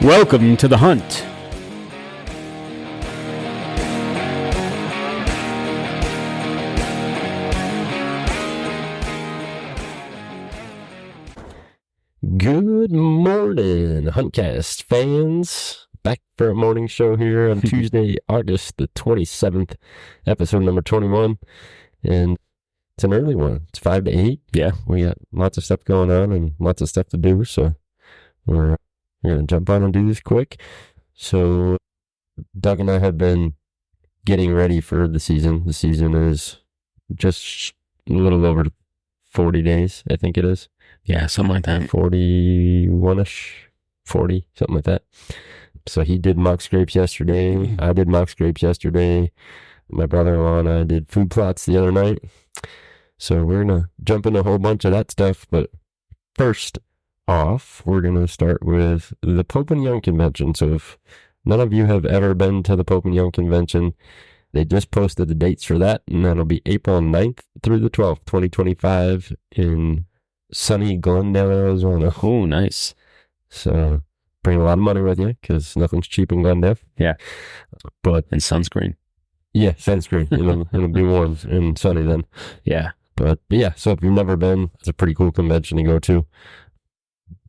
Welcome to the hunt. Good morning, Huntcast fans. Back for a morning show here on Tuesday, August the 27th, episode number 21. And it's an early one. It's 5 to 8. Yeah. We got lots of stuff going on and lots of stuff to do. So we're going to jump on and do this quick. So Doug and I have been getting ready for the season. The season is just a little over 40 days, I think it is. Yeah, something like that. 41-ish, 40, something like that. So he did mock scrapes yesterday. I did mock scrapes yesterday. My brother-in-law and I did food plots the other night. So we're going to jump into a whole bunch of that stuff. But first off, we're going to start with the Pope and Young Convention. So if none of you have ever been to the Pope and Young Convention, they just posted the dates for that. And that'll be April 9th through the 12th, 2025 in sunny Glendale, Arizona. Oh, nice. So bring a lot of money with you because nothing's cheap in Glendale. Yeah. But And sunscreen. yeah, sunscreen. It'll be warm and sunny then. Yeah. But yeah, so if you've never been, it's a pretty cool convention to go to.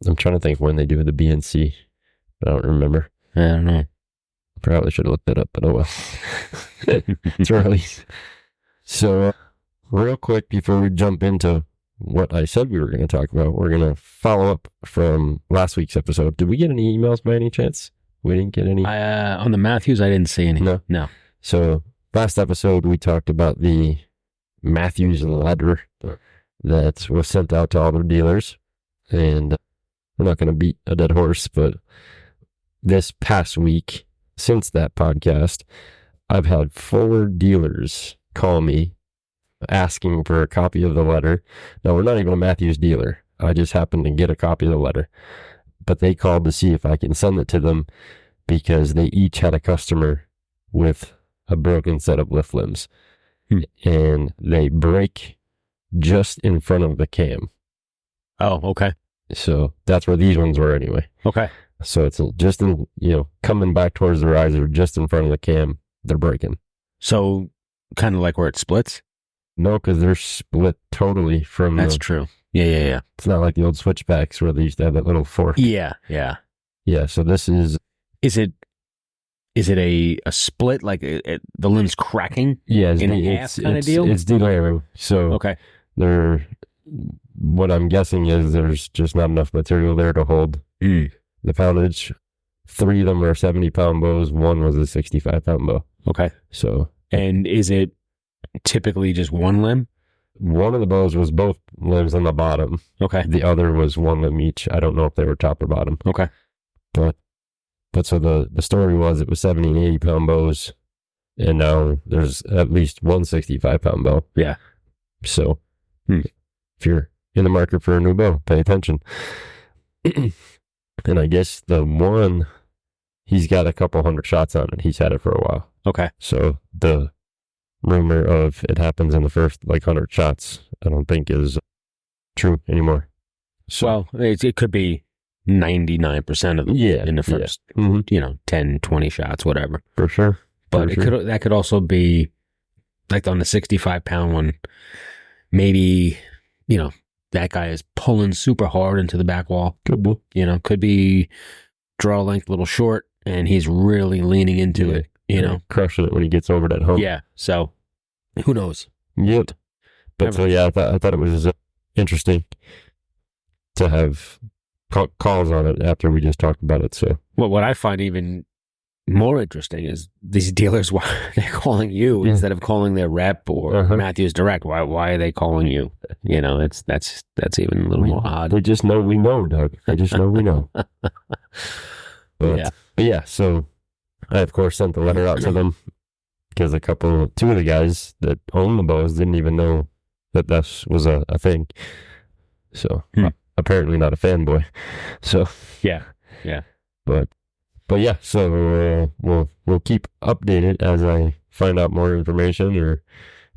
I'm trying to think when they do the BNC. I don't remember. I don't know. Probably should have looked that up, but oh well. It's early. So real quick before we jump into what I said we were going to talk about, we're going to follow up from last week's episode. Did we get any emails by any chance? We didn't get any? On the Matthews, I didn't see any. No. So last episode, we talked about the Matthews letter that was sent out to all the dealers. And we're not going to beat a dead horse, but this past week, since that podcast, I've had 4 dealers call me asking for a copy of the letter. Now, we're not even a Matthews dealer. I just happened to get a copy of the letter. But they called to see if I can send it to them because they each had a customer with a broken set of lift limbs. And they break just in front of the cam. Oh, okay. So that's where these ones were anyway. Okay. So it's just in, coming back towards the riser, just in front of the cam, they're breaking. So kind of like where it splits? No, because they're split totally from That's true. Yeah. It's not like the old switchbacks where they used to have that little fork. Yeah. Yeah, so this is... Is it a split, like the limb's cracking? Yeah, in half kind of deal? It's delayering. So Okay. what I'm guessing is there's just not enough material there to hold the poundage. 3 of them are 70-pound bows. 1 was a 65-pound bow. Okay. So... And is it typically just one limb? One of the bows was both limbs on the bottom. Okay. The other was 1 limb each. I don't know if they were top or bottom. Okay. But so the story was it was 70 and 80-pound bows, and now there's at least 1 65-pound bow. Yeah. So if you're in the market for a new bow, pay attention. And I guess the one, he's got a couple hundred shots on it. He's had it for a while. Okay. So the rumor of it happens in the first 100 shots, I don't think is true anymore. So, Well, it could be 99% of them in the first, 10, 20 shots, whatever. For sure. But that could also be, like on the 65-pound one, maybe, that guy is pulling super hard into the back wall. Could be. Could be draw length a little short, and he's really leaning into it, Crushing it when he gets over that hump. Yeah, so who knows? Yep. But so, yeah, I thought it was interesting to have calls on it after we just talked about it. So, well, what I find even more interesting is these dealers, why they're calling you instead of calling their rep or Matthews Direct. Why are they calling you? That's even a little more odd. They just know we know, Doug. They just know we know. But yeah, so I, of course, sent the letter out to them because 2 of the guys that own the bows didn't even know that this was a thing. So apparently not a fanboy. So yeah. But yeah, so we'll keep updated as I find out more information, or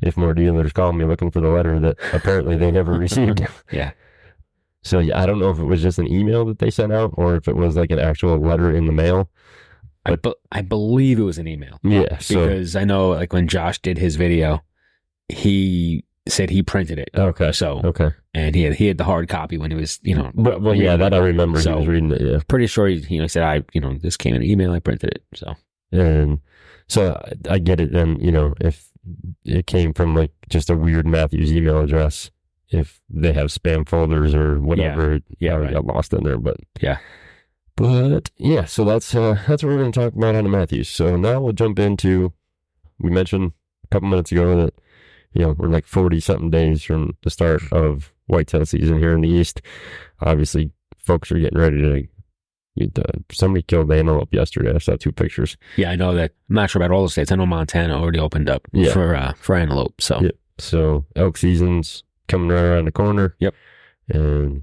if more dealers call me looking for the letter that apparently they never received. Yeah. So yeah, I don't know if it was just an email that they sent out or if it was like an actual letter in the mail. I believe it was an email. Yeah. So, because I know like when Josh did his video, he said he printed it. okay. So, Okay. and he had the hard copy when he was, Well, yeah, that I remember. So, he was reading it. Yeah. Pretty sure he said, this came in an email, I printed it. So, and so I get it. Then, if it came from like just a weird Matthews email address, if they have spam folders or whatever, right. got lost in there. But yeah. But yeah, so that's what we're going to talk about on the Matthews. So now we'll jump into, we mentioned a couple minutes ago that, we're like 40 something days from the start of whitetail season here in the East. Obviously, folks are getting ready to somebody killed the antelope yesterday. I saw 2 pictures. Yeah, I know that. I'm not sure about all the states. I know Montana already opened up for antelope. So, yep. So elk season's coming right around the corner. Yep. And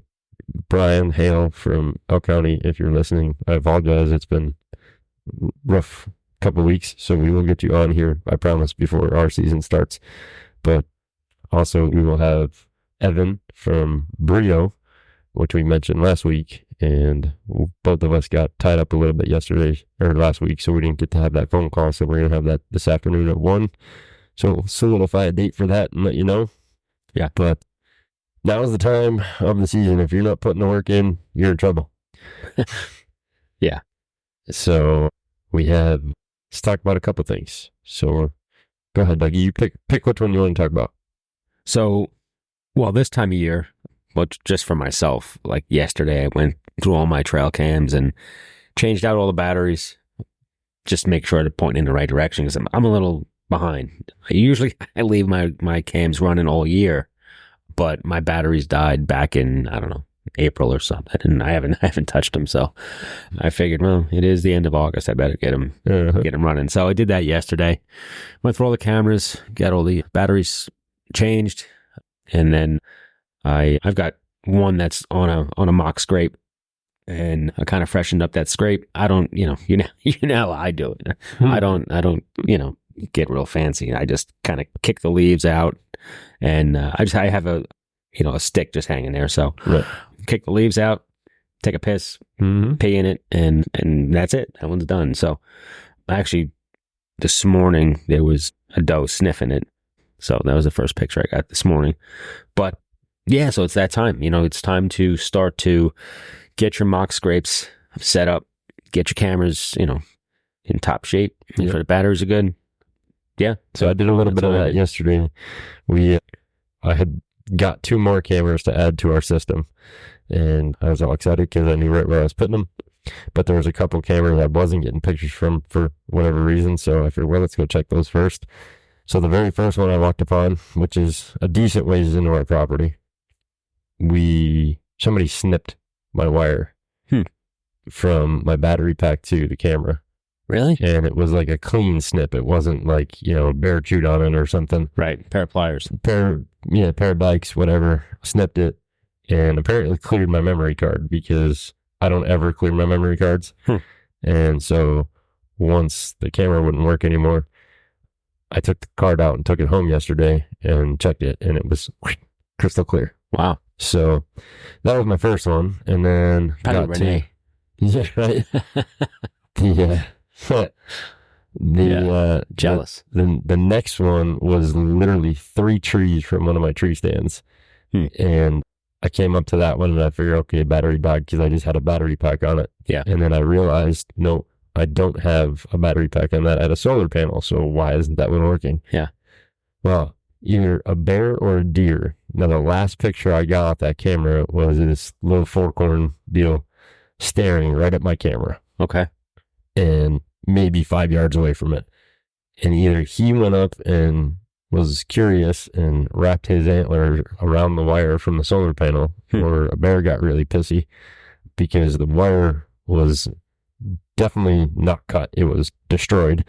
Brian Hale from Elk County, if you're listening, I apologize. It's been rough couple of weeks, so we will get you on here, I promise, before our season starts. But also we will have Evan from Brio, which we mentioned last week, and both of us got tied up a little bit last week, so we didn't get to have that phone call. So we're going to have that this afternoon at 1. So we'll solidify a date for that and let you know. Yeah. But now is the time of the season. If you're not putting the work in, you're in trouble. Yeah. So let's talk about a couple things. So go ahead, Dougie. You pick which one you want to talk about. So, well, this time of year, just for myself, like yesterday, I went through all my trail cams and changed out all the batteries, just to make sure to point in the right direction, because I'm a little behind. I leave my cams running all year, but my batteries died back in, I don't know, April or something, and I haven't touched them. So I figured, well, it is the end of August. I better get them running. So I did that yesterday. Went through all the cameras, got all the batteries changed, and then I've got one that's on a mock scrape, and I kind of freshened up that scrape. I don't, you know how I do it. I don't, get real fancy. I just kind of kick the leaves out, and I have a stick just hanging there. So right. Kick the leaves out, take a piss, pee in it, and that's it. That one's done. So actually, this morning there was a doe sniffing it. So that was the first picture I got this morning. But yeah, so it's that time. It's time to start to get your mock scrapes set up, get your cameras, in top shape. Make sure the batteries are good. Yeah. So I did a little bit of that yesterday. I had got 2 more cameras to add to our system, and I was all excited because I knew right where I was putting them. But there was a couple cameras I wasn't getting pictures from for whatever reason, so I figured, well, let's go check those first. So the very first one I walked upon, which is a decent ways into our property, somebody snipped my wire from my battery pack to the camera. Really? And it was like a clean snip. It wasn't like, bear chewed on it or something. Right. Pair of pliers. Pair of bikes, whatever. Snipped it and apparently cleared my memory card, because I don't ever clear my memory cards. And so once the camera wouldn't work anymore, I took the card out and took it home yesterday and checked it, and it was crystal clear. Wow. So that was my first one. And then probably Renee. Yeah, right. Jealous. The next one was literally 3 trees from one of my tree stands. And I came up to that one and I figured, okay, battery pack, because I just had a battery pack on it. Yeah. And then I realized, no, I don't have a battery pack on that. I had a solar panel, so why isn't that one working? Yeah. Well, either a bear or a deer. Now, the last picture I got off that camera was this little 4-corn deal staring right at my camera. Okay. And maybe 5 yards away from it. And either he went up and was curious and wrapped his antler around the wire from the solar panel, or a bear got really pissy because the wire was definitely not cut. It was destroyed.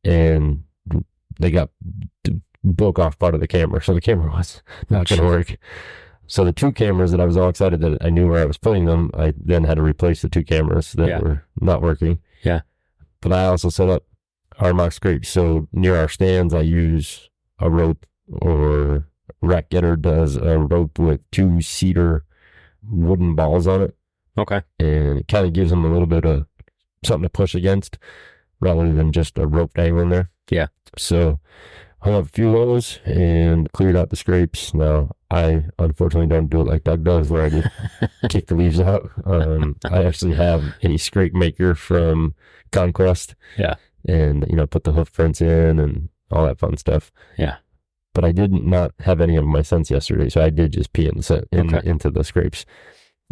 And they broke off part of the camera. So the camera was not going to work. So the 2 cameras that I was all excited that I knew where I was putting them, I then had to replace the 2 cameras that were not working. Yeah. But I also set up our mock scrape. So near our stands, I use a rope, or Rack Getter does a rope with 2 cedar wooden balls on it. Okay. And it kind of gives them a little bit of something to push against rather than just a rope dangling there. Yeah. So hung up a few of those and cleared out the scrapes. Now, I unfortunately don't do it like Doug does, where I just kick the leaves out. I actually have a scrape maker from Conquest. Yeah. And, put the hoof prints in and all that fun stuff. Yeah. But I did not have any of my scents yesterday, so I did just pee into the scrapes.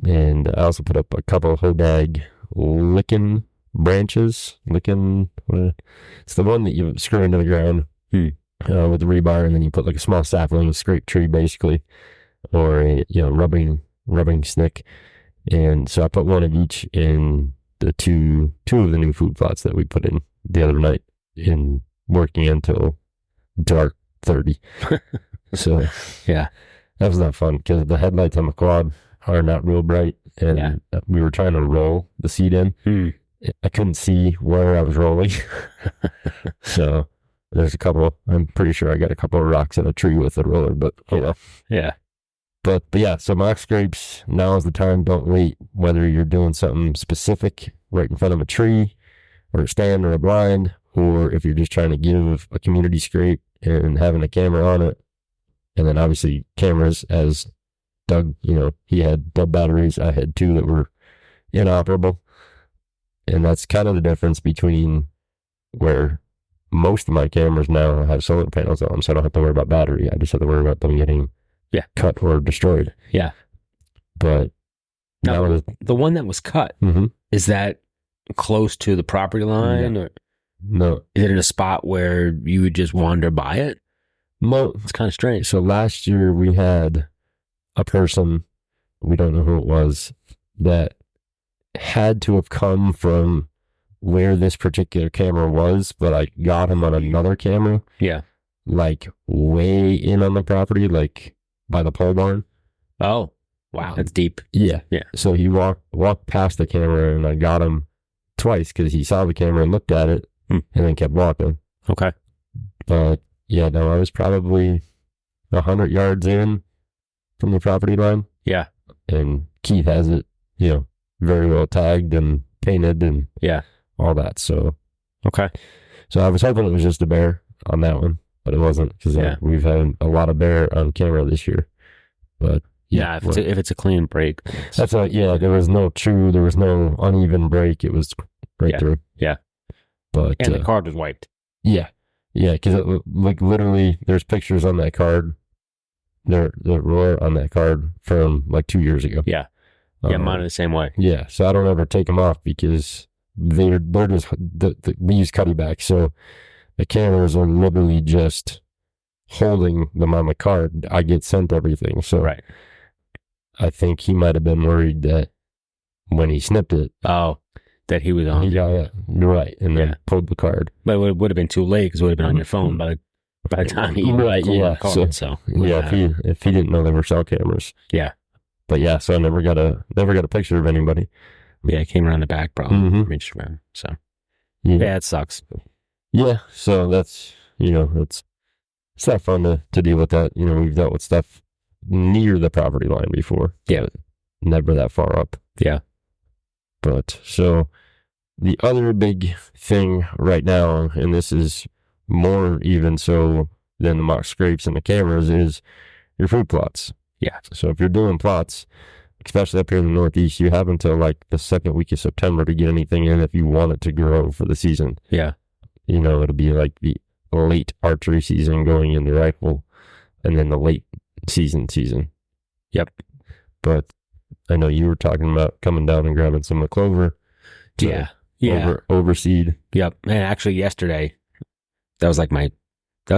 And I also put up a couple of Hodag licking branches. It's the one that you screw into the ground with the rebar, and then you put like a small sapling, a scrape tree basically, or a rubbing stick. And so I put one of each in the two of the new food plots that we put in the other night, in working until dark 30. So yeah, that was not fun because the headlights on the quad are not real bright, and we were trying to roll the seat in. I couldn't see where I was rolling. So there's I'm pretty sure I got a couple of rocks in a tree with the roller, but yeah. But yeah, so mock scrapes, now is the time. Don't wait, whether you're doing something specific right in front of a tree or a stand or a blind, or if you're just trying to give a community scrape and having a camera on it. And then obviously cameras, as Doug, he had dub batteries. I had 2 that were inoperable. And that's kind of the difference between where most of my cameras now have solar panels on them, so I don't have to worry about battery. I just have to worry about them getting cut or destroyed. Yeah. But now the one that was cut, is that close to the property line? Or no. Is it in a spot where you would just wander by it? No. It's kind of strange. So last year we had a person, we don't know who it was, that had to have come from where this particular camera was, but I got him on another camera. Yeah. Like way in on the property, like by the pole barn. Oh, wow. That's deep. Yeah. Yeah. So he walked past the camera, and I got him twice because he saw the camera and looked at it and then kept walking. Okay. But yeah, no, I was probably 100 yards in from the property line. Yeah. And Keith has it, very well tagged and painted and all that. So, okay. So I was hoping it was just a bear on that one, but it wasn't, because we've had a lot of bear on camera this year. But if it's a clean break, there was no uneven break. It was right through. Yeah. But the card was wiped. Yeah. Yeah. Because literally there's pictures on that card. The roar on that card from like 2 years ago. Yeah. Yeah. Mine are the same way. Yeah. So I don't ever take them off because they're just, we use cutty back. So the cameras are literally just holding them on the card. I get sent everything. So right. I think he might have been worried that when he snipped it. Oh, that he was on. Yeah, right. And then pulled the card. But it would have been too late because it would have been on your phone by the time he called. So if he didn't know they were cell cameras. Yeah. But yeah, so I never got a picture of anybody. Yeah, it came around the back probably. Reached around. So yeah, it sucks. Yeah, so that's it's not fun to deal with that. We've dealt with stuff near the property line before. Yeah. Never that far up. Yeah. But so the other big thing right now, and this is more even so than the mock scrapes and the cameras, is your food plots. Yeah. So if you're doing plots, especially up here in the Northeast, you have until like the second week of September to get anything in if you want it to grow for the season. Yeah. It'll be like the late archery season going into rifle, and then the late season. Yep. But I know you were talking about coming down and grabbing some of the clover. Yeah. Overseed. Yep. And actually yesterday, that was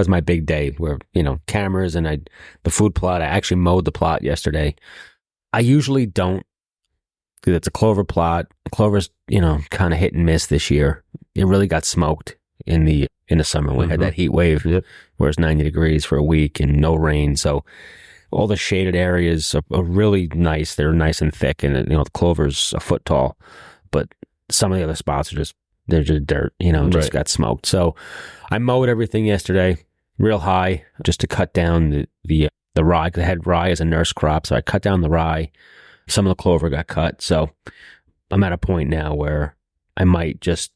my big day where, cameras and the food plot. I actually mowed the plot yesterday. I usually don't, because it's a clover plot. Clover's, kind of hit and miss this year. It really got smoked in the summer. We had that heat wave where it's 90 degrees for a week and no rain. So all the shaded areas are really nice. They're nice and thick, and the clover's a foot tall. But some of the other spots are just dirt, just got smoked. So I mowed everything yesterday real high just to cut down the rye, because I had rye as a nurse crop. So I cut down the rye, Some of the clover got cut. So I'm at a point now where I might just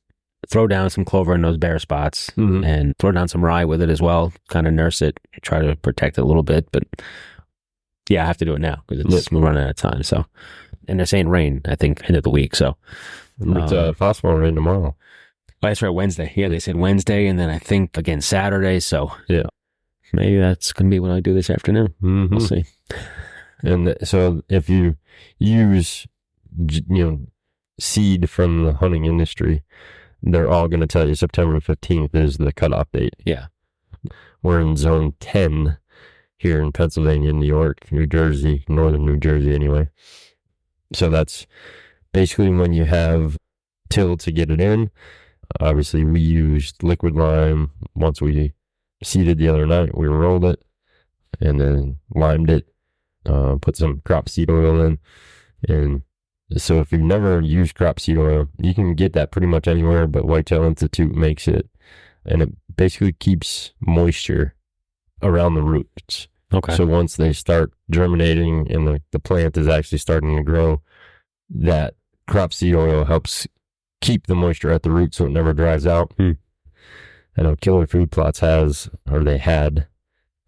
throw down some clover in those bare spots and throw down some rye with it as well, kind of nurse it, try to protect it a little bit. But yeah, I have to do it now because we're running out of time. So, and they're saying rain, I think, end of the week. So it's possible rain tomorrow. Oh, that's right, Wednesday. Yeah, they said Wednesday, and then I think again Saturday. So yeah, maybe that's going to be what I do this afternoon. We'll see. And so if you use, seed from the hunting industry, they're all going to tell you September 15th is the cutoff date. Yeah. We're in zone 10 here in Pennsylvania, New York, New Jersey, northern New Jersey anyway. So that's basically when you have till to get it in. Obviously, we used liquid lime. Once we seeded the other night, we rolled it and then limed it, put some crop seed oil in. And so if you've never used crop seed oil, you can get that pretty much anywhere, but Whitetail Institute makes it. And it basically keeps moisture around the roots. Okay. So once they start germinating and the plant is actually starting to grow, that crop seed oil helps keep the moisture at the root so it never dries out. I know Killer Food Plots has, or they had,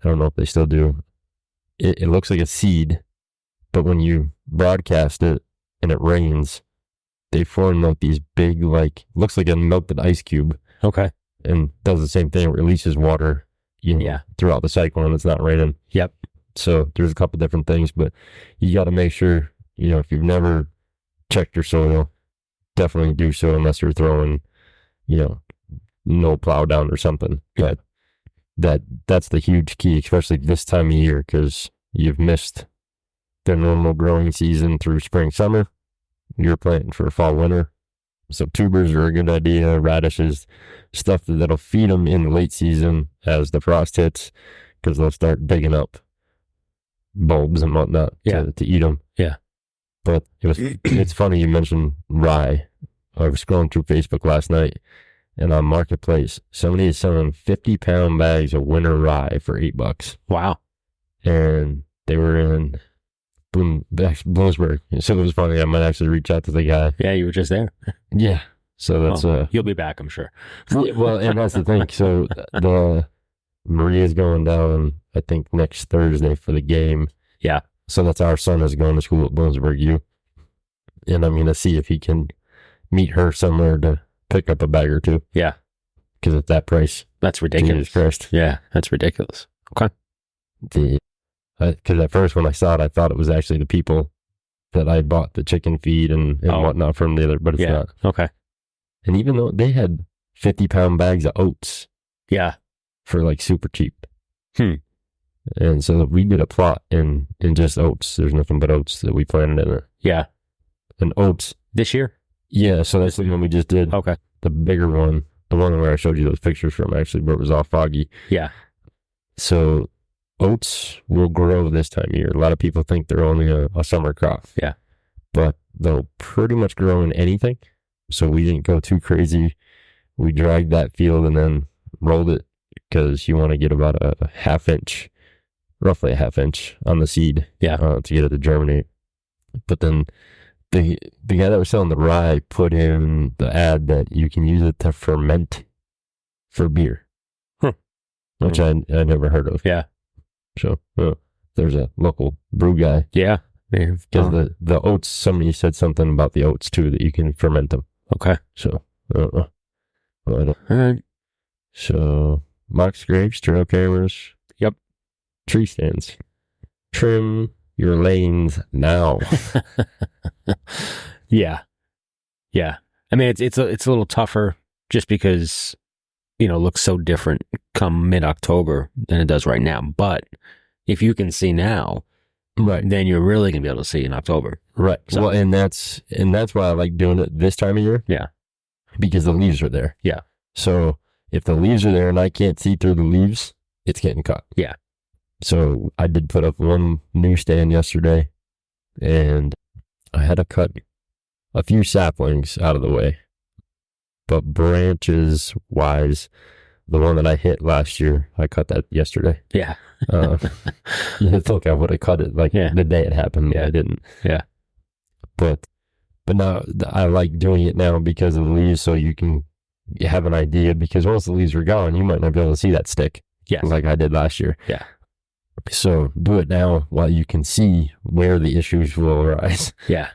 I don't know if they still do, it looks like a seed, but when you broadcast it and it rains, they form like these big, looks like a melted ice cube. Okay. And does the same thing, releases water throughout the cycle when it's not raining. Yep. So there's a couple different things, but you got to make sure, if you've never checked your soil, definitely do so unless you're throwing, no plow down or something. But that's the huge key, especially this time of year, because you've missed the normal growing season through spring, summer. You're planting for fall, winter. So tubers are a good idea. Radishes, stuff that'll feed them in the late season as the frost hits, because they'll start digging up bulbs and whatnot to eat them. Yeah. But it's funny you mentioned rye. I was scrolling through Facebook last night, and on Marketplace, somebody is selling 50-pound bags of winter rye for $8. Wow. And they were in Bloomsburg. So it was funny. I might actually reach out to the guy. Yeah, you were just there. Yeah. So that's you'll be back, I'm sure. Well, and that's the thing. So the Maria's going down, I think, next Thursday for the game. Yeah. So that's our son is going to school at Bloomsburg U. And I'm going to see if he can meet her somewhere to pick up a bag or two. Yeah. Because at that price. That's ridiculous. Jesus Christ. Yeah, that's ridiculous. Okay. Because at first when I saw it, I thought it was actually the people that I bought the chicken feed and whatnot from the other, but it's not. Okay. And even though they had 50-pound bags of oats. Yeah. For super cheap. And so we did a plot in just oats. There's nothing but oats that we planted in it. Yeah. And oats. This year? Yeah, so that's the one we just did. Okay. The bigger one. The one where I showed you those pictures from, actually, where it was all foggy. Yeah. So oats will grow this time of year. A lot of people think they're only a summer crop. Yeah. But they'll pretty much grow in anything. So we didn't go too crazy. We dragged that field and then rolled it because you want to get about a half-inch, roughly a half-inch on the seed to get it to germinate. But then the guy that was selling the rye put in the ad that you can use it to ferment for beer, which I never heard of. Yeah. So there's a local brew guy. Yeah. Because the oats, somebody said something about the oats too, that you can ferment them. Okay. So I don't know. Well, I don't. All right. So mock scrapes, trail cameras. Yep. Tree stands. Trim your lanes now. Yeah. Yeah. I mean, it's a little tougher just because, it looks so different come mid-October than it does right now. But if you can see now, right, then you're really going to be able to see in October. Right. So. Well, and that's why I like doing it this time of year. Yeah. Because the leaves are there. Yeah. So if the leaves are there and I can't see through the leaves, it's getting cut. Yeah. So I did put up one new stand yesterday, and I had to cut a few saplings out of the way. But branches wise, the one that I hit last year, I cut that yesterday. Yeah. You think I would have cut it the day it happened. Yeah, I didn't. Yeah. But now I like doing it now because of the leaves, so you can have an idea, because once the leaves are gone, you might not be able to see that stick. Yes. Like I did last year. Yeah. So do it now while you can see where the issues will arise. Yeah.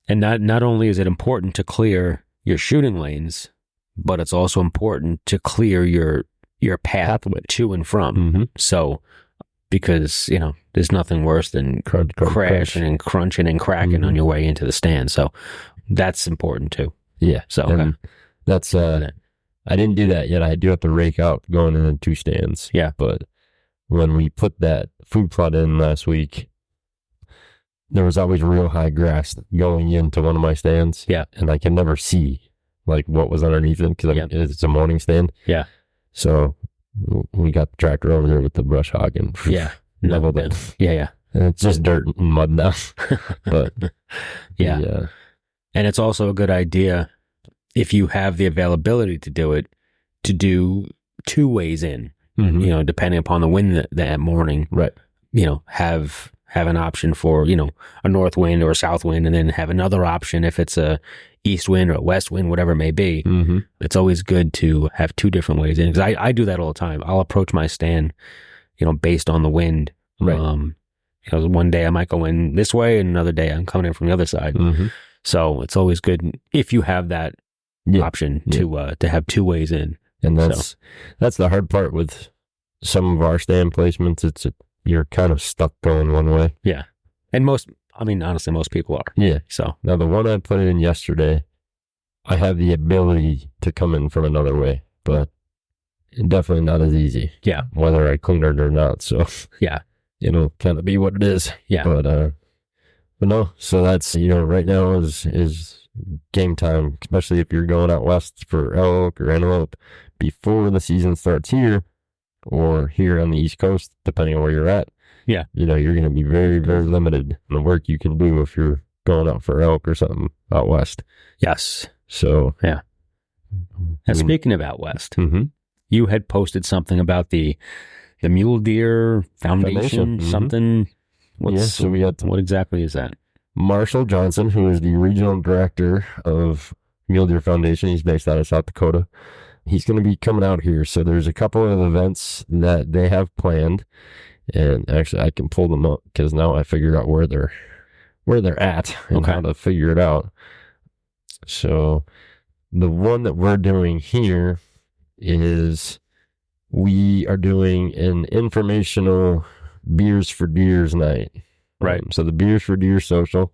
And not only is it important to clear your shooting lanes, but it's also important to clear your pathway to and from. Mm-hmm. So, because, there's nothing worse than crashing and crunching and cracking on your way into the stand. So that's important too. Yeah. So and that's, I didn't do that yet. I do have to rake out going in the 2 stands. Yeah. But when we put that food plot in last week, there was always real high grass going into one of my stands. Yeah. And I can never see like what was underneath it, because it's a morning stand. Yeah. So we got the tractor over there with the brush hog and leveled it. Yeah. And it's just dirt and mud now. But yeah. And it's also a good idea, if you have the availability to do it, to do 2 ways in, depending upon the wind that morning. Right. Have an option for, a north wind or a south wind, and then have another option if it's a east wind or a west wind, whatever it may be. Mm-hmm. It's always good to have 2 different ways in, because I do that all the time. I'll approach my stand, based on the wind. Right. One day I might go in this way, and another day I'm coming in from the other side. Mm-hmm. So it's always good if you have that option to have 2 ways in. And that's the hard part with some of our stand placements. You're kind of stuck going one way. Yeah. And honestly, most people are. Yeah. So now the one I put in yesterday, I have the ability to come in from another way, but definitely not as easy. Yeah. Whether I clean it or not. So yeah, it'll kind of be what it is. Yeah. But no, so that's, right now is game time, especially if you're going out west for elk or antelope before the season starts here, or here on the East Coast, depending on where you're at. Yeah. You're going to be very, very limited in the work you can do if you're going out for elk or something out west. Yes. So, yeah. And speaking of out west, you had posted something about the Mule Deer Foundation, something. What exactly is that? Marshall Johnson, who is the regional director of Mule Deer Foundation, he's based out of South Dakota. He's going to be coming out here. So there's a couple of events that they have planned, and actually I can pull them up because now I figured out where they're at and how to figure it out. So the one that we're doing here is we are doing an informational Beers for Deers night. Right. So the Beers for Deer social,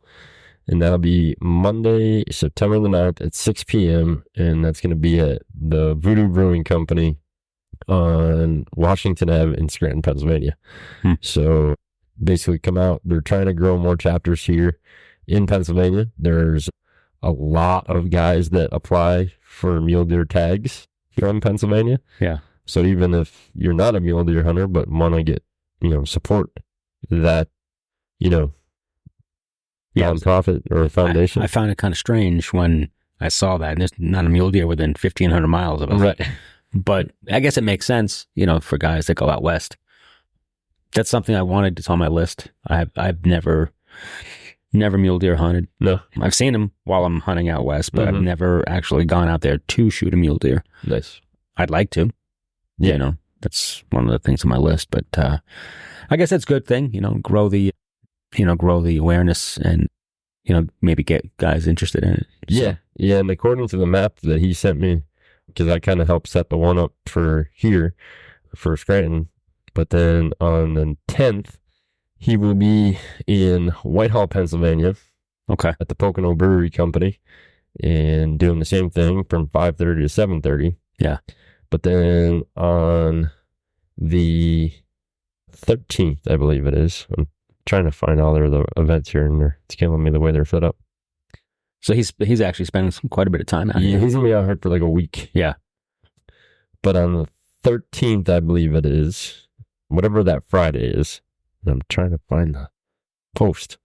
and that'll be Monday, September the 9th at 6 p.m. And that's going to be at the Voodoo Brewing Company on Washington Ave in Scranton, Pennsylvania. So basically come out. They're trying to grow more chapters here in Pennsylvania. There's a lot of guys that apply for mule deer tags here in Pennsylvania. Yeah. So even if you're not a mule deer hunter, but want to get, support that, nonprofit or foundation. I found it kind of strange when I saw that. And there's not a mule deer within 1,500 miles of us. Right. But I guess it makes sense, for guys that go out west. That's something I wanted. It's on my list. I've never mule deer hunted. No. I've seen them while I'm hunting out west, but I've never actually gone out there to shoot a mule deer. Nice. I'd like to. Yeah. That's one of the things on my list. But I guess that's a good thing, grow the awareness and, maybe get guys interested in it. So. Yeah. Yeah. And according to the map that he sent me, because I kind of helped set the one up for here, for Scranton. But then on the 10th, he will be in Whitehall, Pennsylvania. Okay. At the Pocono Brewery Company, and doing the same thing from 5:30 to 7:30. Yeah. But then on the 13th, I believe it is. I'm trying to find all the events here, and it's killing me the way they're set up. So he's actually spending quite a bit of time out here. Yeah, he's going to be out here for like a week. Yeah. But on the 13th, I believe it is, whatever that Friday is, I'm trying to find the post.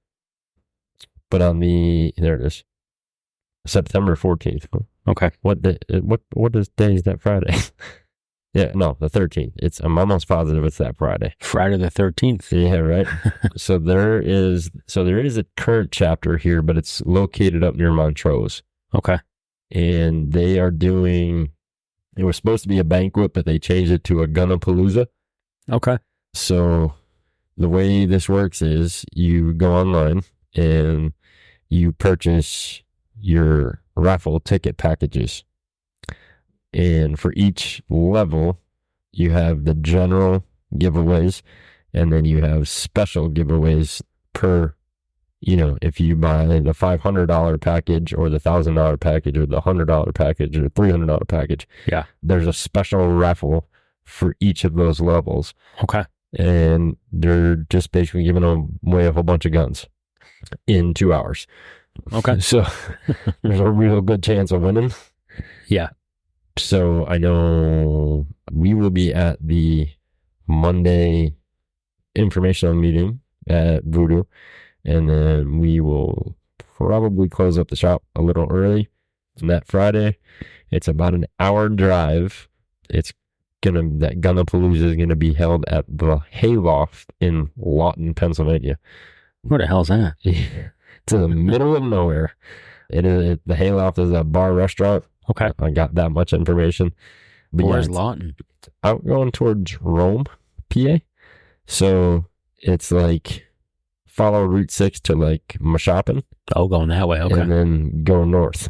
But on there it is, September 14th. Okay. What day is that Friday? Yeah, no, the 13th. I'm almost positive it's that Friday. Friday the 13th. Yeah, right. So there is a current chapter here, but it's located up near Montrose. Okay. And it was supposed to be a banquet, but they changed it to a Gunapalooza. Okay. So the way this works is you go online and you purchase your raffle ticket packages. And for each level, you have the general giveaways, and then you have special giveaways per, if you buy the $500 package or the $1,000 package or the $100 package or the $300 package. Yeah. There's a special raffle for each of those levels. Okay. And they're just basically giving away a whole bunch of guns in 2 hours. Okay. So there's a real good chance of winning. Yeah. So I know we will be at the Monday informational meeting at Voodoo, and then we will probably close up the shop a little early. And that Friday, it's about an hour drive. That Gunapalooza is gonna be held at the Hayloft in Lawton, Pennsylvania. Where the hell's that? It's in the middle of nowhere. The Hayloft is a bar restaurant. Okay. I got that much information. But where's Lawton? Out going towards Rome, PA. So it's like follow Route 6 to like Mashopin. Oh, going that way. Okay. And then go north.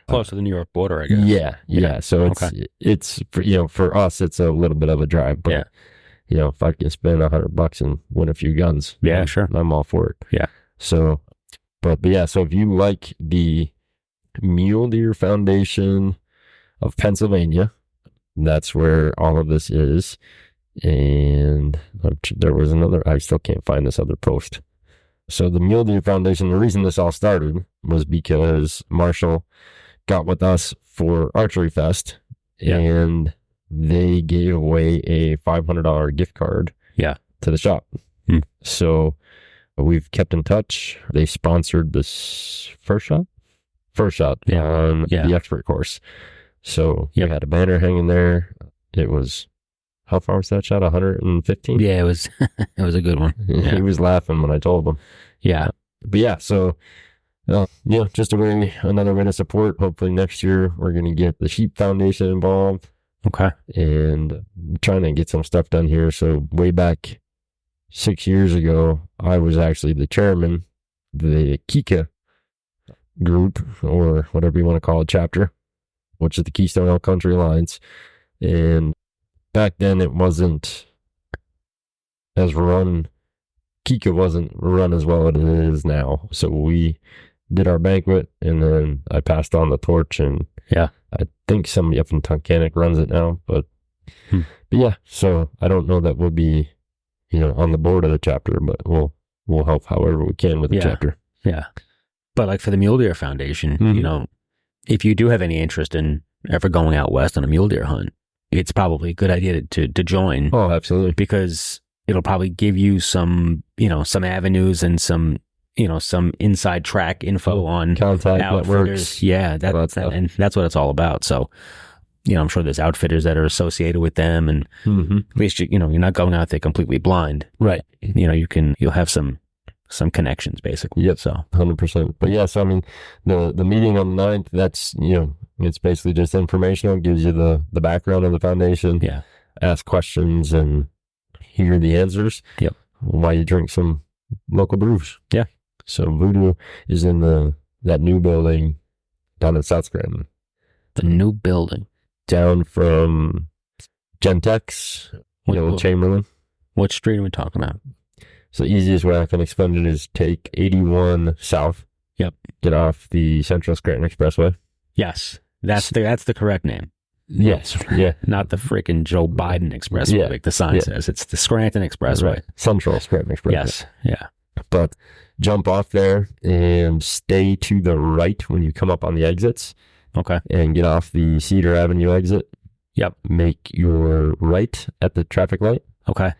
Close to the New York border, I guess. Yeah. So it's for us, it's a little bit of a drive. But, if I can spend $100 and win a few guns. Yeah, sure. I'm all for it. Yeah. So, but yeah, so if you like the Mule Deer Foundation of Pennsylvania, that's where all of this is. And there was another, I still can't find this other post. So the Mule Deer Foundation, the reason this all started was because Marshall got with us for Archery Fest, and they gave away a $500 gift card to the shop. So we've kept in touch. They sponsored this first shot on the expert course. So we had a banner hanging there. It was, how far was that shot? 115? Yeah, it was a good one. Yeah. He was laughing when I told him. Yeah. But yeah, so just another way to support. Hopefully next year we're going to get the Sheep Foundation involved. Okay. And trying to get some stuff done here. So way back 6 years ago, I was actually the chairman, the Kika group, or whatever you want to call it, chapter, which is the Keystone Elk Country Alliance. And back then it wasn't as run, Kika wasn't run as well as it is now. So we did our banquet, and then I passed on the torch, and I think somebody up in Tunkhannock runs it now, but yeah, so I don't know that we'll be, on the board of the chapter, but we'll help however we can with the chapter. Yeah. But like for the Mule Deer Foundation, if you do have any interest in ever going out west on a mule deer hunt, it's probably a good idea to join. Oh, absolutely. Because it'll probably give you some avenues and some inside track info on contact outfitters. Networks. Yeah, and that's what it's all about. So, I'm sure there's outfitters that are associated with them, and at least you're not going out there completely blind. Right. You'll have some connections basically. Yep. So 100%. But yeah, so I mean, the meeting on the 9th, that's, it's basically just informational, gives you the background of the foundation. Yeah. Ask questions and hear the answers. Yep. While you drink some local brews. Yeah. So Voodoo is in that new building down in South Scranton. The new building. Down from Gentex, old Chamberlain. What street are we talking about? So the easiest way I can explain it is take 81 south. Yep. Get off the Central Scranton Expressway. Yes. That's the correct name. Yes. Yeah. Not the freaking Joe Biden Expressway, like the sign says. It's the Scranton Expressway. Right. Central Scranton Expressway. Yes. Yeah. But jump off there and stay to the right when you come up on the exits. Okay. And get off the Cedar Avenue exit. Yep. Make your right at the traffic light. Okay.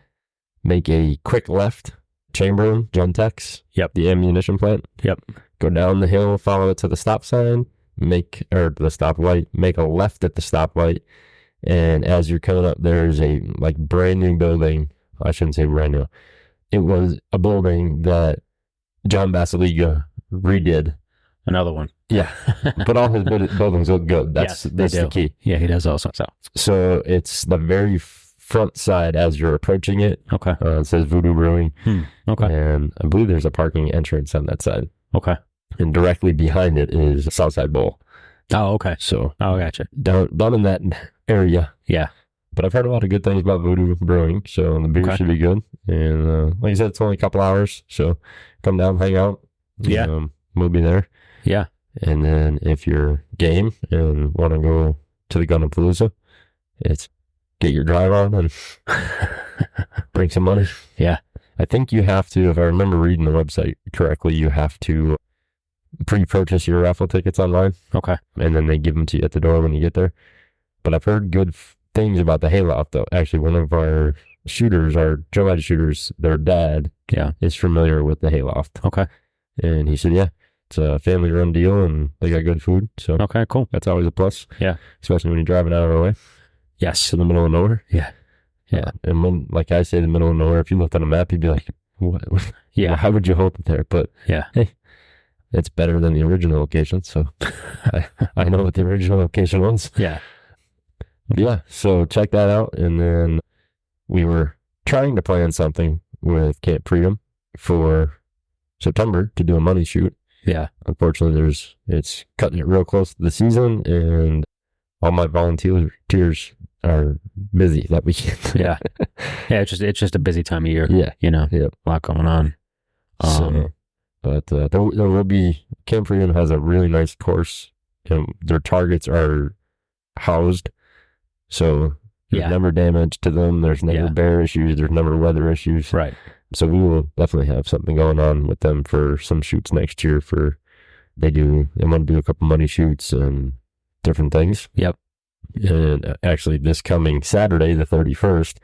Make a quick left. Chamberlain, Gentex. Yep. The ammunition plant. Yep. Go down the hill, follow it to the stop sign. The stoplight. Make a left at the stoplight. And as you're coming up, there's a like brand new building. I shouldn't say brand new. It was a building that John Basiliga redid. Another one. Yeah. But all his buildings look good. That's the key. Yeah, he does also. So it's the very front side as you're approaching it. Okay. It says Voodoo Brewing. Okay. And I believe there's a parking entrance on that side. Okay. And directly behind it is Southside Bowl. Oh, okay. So. Oh, gotcha. Down in that area. Yeah. But I've heard a lot of good things about Voodoo Brewing, so the beer should be good. And like I said, it's only a couple hours, so come down, hang out. Yeah. We'll be there. Yeah. And then if you're game and want to go to the Gunapalooza, it's get your drive on and bring some money. Yeah. I think you have to, if I remember reading the website correctly, you have to pre-purchase your raffle tickets online. Okay. And then they give them to you at the door when you get there. But I've heard good things about the hayloft, though. Actually, one of our shooters, our Joe Madge shooters, their dad is familiar with the hayloft. Okay. And he said, yeah, it's a family-run deal, and they got good food. So okay, cool. That's always a plus. Yeah. Especially when you're driving out of our way. Yes. To the middle of nowhere. Yeah. Yeah. And when, like I say, the middle of nowhere, if you looked on a map, you'd be like, what? Yeah. How would you hold it there? But yeah. Hey, it's better than the original location. So I know what the original location was. Yeah. Yeah, so check that out. And then we were trying to plan something with Camp Freedom for September to do a money shoot. Yeah. Unfortunately, it's cutting it real close to the season, and all my volunteers are busy that weekend. Yeah. Yeah, it's just a busy time of year. Yeah. A lot going on. But there will be, Camp Freedom has a really nice course, and their targets are housed. So there's never damage to them. There's never bear issues. There's never weather issues. Right. So we will definitely have something going on with them for some shoots next year. They want to do a couple money shoots and different things. Yep. And actually this coming Saturday, the 31st,